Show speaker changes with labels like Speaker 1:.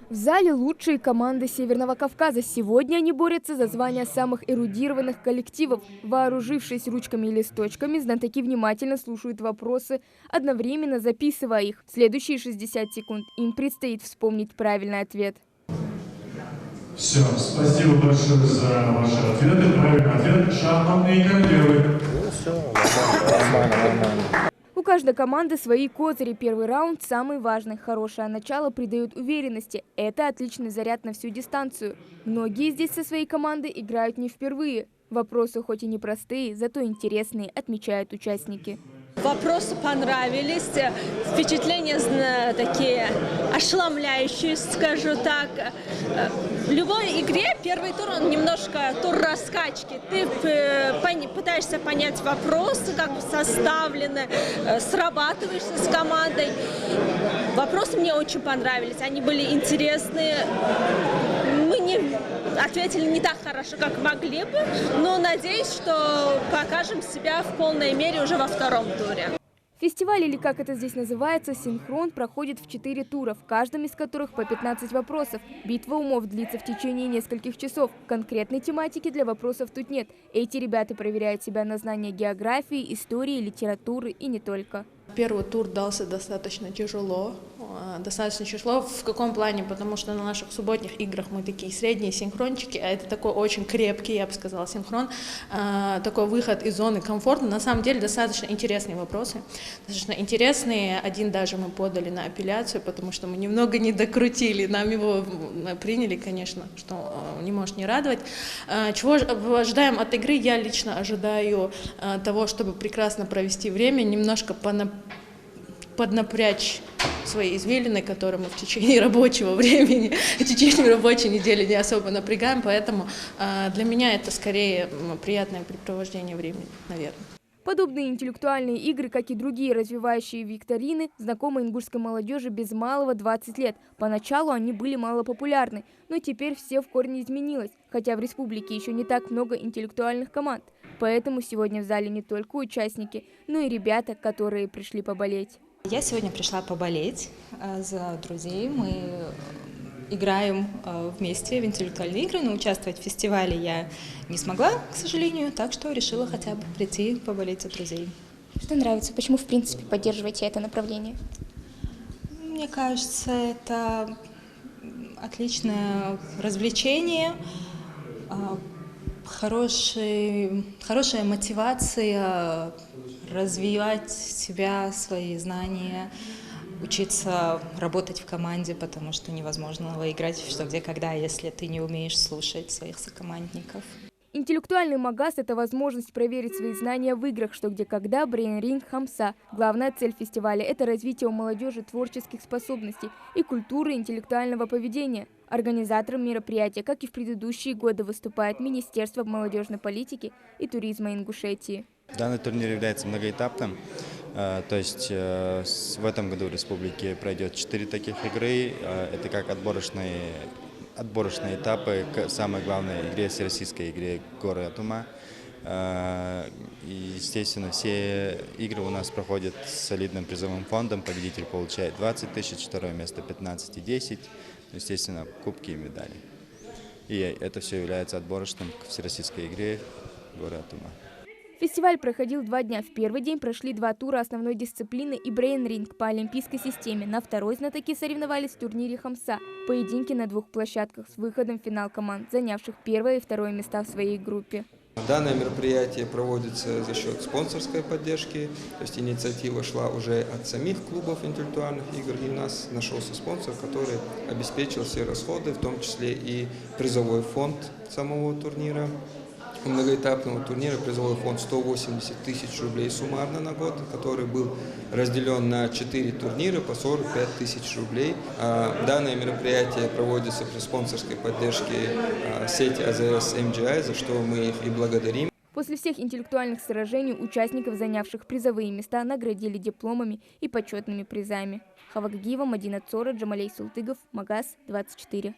Speaker 1: В зале лучшие команды Северного Кавказа. Сегодня они борются за звание самых эрудированных коллективов. Вооружившись ручками и листочками, знатоки внимательно слушают вопросы, одновременно записывая их. В следующие 60 секунд им предстоит вспомнить правильный ответ.
Speaker 2: Все, спасибо большое за ваши ответы. Правильный ответ – шахматные королевы.
Speaker 3: Все, нормально.
Speaker 1: У каждой команды свои козыри. Первый раунд самый важный. Хорошее начало придает уверенности. Это отличный заряд на всю дистанцию. Многие здесь со своей командой играют не впервые. Вопросы хоть и непростые, зато интересные, отмечают участники.
Speaker 4: Вопросы понравились, впечатления такие ошеломляющие, скажу так. В любой игре первый тур, он немножко тур раскачки. Ты пытаешься понять вопросы, как составлены, срабатываешься с командой. Вопросы мне очень понравились, они были интересные. Мы ответили не так хорошо, как могли бы, но надеюсь, что покажем себя в полной мере уже во втором туре.
Speaker 1: Фестиваль, или как это здесь называется, синхрон, проходит в 4 тура, в каждом из которых по 15 вопросов. Битва умов длится в течение нескольких часов. Конкретной тематики для вопросов тут нет. Эти ребята проверяют себя на знание географии, истории, литературы и не только.
Speaker 5: Первый тур дался достаточно тяжело. В каком плане? Потому что на наших субботних играх мы такие средние синхрончики, а это такой очень крепкий, я бы сказала, синхрон. Такой выход из зоны комфорта. На самом деле достаточно интересные вопросы. Достаточно интересные. Один даже мы подали на апелляцию, потому что мы немного не докрутили. Нам его приняли, конечно, что не может не радовать. Чего ожидаем от игры? Я лично ожидаю того, чтобы прекрасно провести время, немножко поднапрячь свои извилины, которые мы в течение рабочего времени, в течение рабочей недели не особо напрягаем, поэтому для меня это скорее приятное препровождение времени, наверное.
Speaker 1: Подобные интеллектуальные игры, как и другие развивающие викторины, знакомы ингушской молодежи без малого 20 лет. Поначалу они были малопопулярны, но теперь все в корне изменилось, хотя в республике еще не так много интеллектуальных команд. Поэтому сегодня в зале не только участники, но и ребята, которые пришли поболеть.
Speaker 6: Я сегодня пришла поболеть за друзей. Мы играем вместе в интеллектуальные игры, но участвовать в фестивале я не смогла, к сожалению, так что решила хотя бы прийти поболеть за друзей.
Speaker 7: Что нравится? Почему, в принципе, поддерживаете это направление?
Speaker 6: Мне кажется, это отличное развлечение, хорошая мотивация развивать себя, свои знания, учиться работать в команде, потому что невозможно выиграть что где когда, если ты не умеешь слушать своих сокомандников.
Speaker 1: Интеллектуальный магаз – это возможность проверить свои знания в играх «Что, где, когда», «Брейн-ринг», «Хамса». Главная цель фестиваля – это развитие у молодежи творческих способностей и культуры интеллектуального поведения. Организатором мероприятия, как и в предыдущие годы, выступает Министерство молодежной политики и туризма Ингушетии.
Speaker 3: Данный турнир является многоэтапным, то есть в этом году в республике пройдет 4 таких игры. Это как отборочные этапы к самой главной игре, всероссийской игре «Горы от ума». И, естественно, все игры у нас проходят с солидным призовым фондом. Победитель получает 20 тысяч, второе место 15 и 10. Естественно, кубки и медали. И это все является отборочным к всероссийской игре «Горы от ума».
Speaker 1: Фестиваль проходил 2 дня. В первый день прошли 2 тура основной дисциплины и брейн-ринг по олимпийской системе. На второй знатоки соревновались в турнире «Хамса». Поединки на 2 площадках с выходом в финал команд, занявших 1 и 2 места в своей группе.
Speaker 8: Данное мероприятие проводится за счет спонсорской поддержки, то есть инициатива шла уже от самих клубов интеллектуальных игр, и у нас нашелся спонсор, который обеспечил все расходы, в том числе и призовой фонд самого турнира. У многоэтапного турнира призовой фонд 180 тысяч рублей суммарно на год, который был разделен на 4 турнира по 45 тысяч рублей. Данное мероприятие проводится при спонсорской поддержке сети АЗС МГИ, за что мы их и благодарим.
Speaker 1: После всех интеллектуальных сражений участников, занявших призовые места, наградили дипломами и почетными призами. Хавагагиева, Мадина Цора, Джамалей Султыгов, Магаз 24.